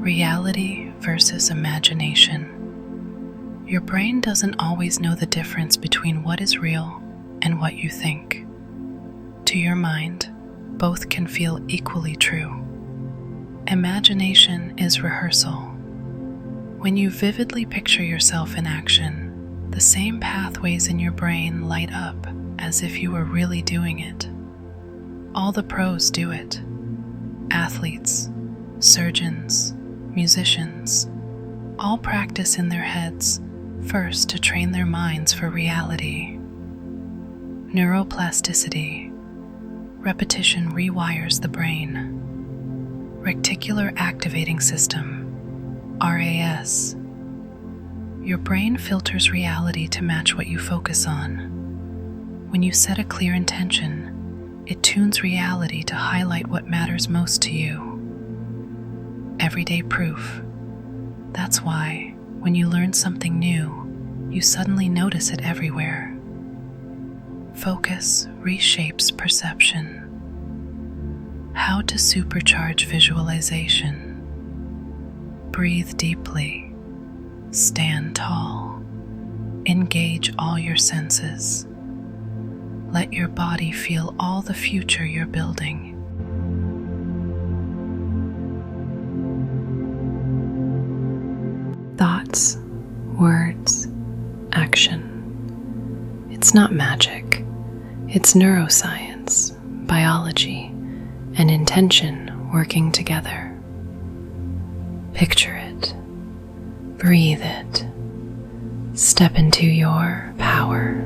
Reality versus imagination. Your brain doesn't always know the difference between what is real and what you think. To your mind, both can feel equally true. Imagination is rehearsal. When you vividly picture yourself in action, the same pathways in your brain light up as if you were really doing it. All the pros do it. Athletes, surgeons, musicians, all practice in their heads first to train their minds for reality. Neuroplasticity. Repetition rewires the brain. Reticular activating system, RAS. Your brain filters reality to match what you focus on. When you set a clear intention, it tunes reality to highlight what matters most to you. Everyday proof. That's why, when you learn something new, you suddenly notice it everywhere. Focus reshapes perception. How to supercharge visualization. Breathe deeply. Stand tall. Engage all your senses. Let your body feel all the future you're building. Thoughts, words, action. It's not magic. It's neuroscience, biology, and intention working together. Picture it. Breathe it. Step into your power.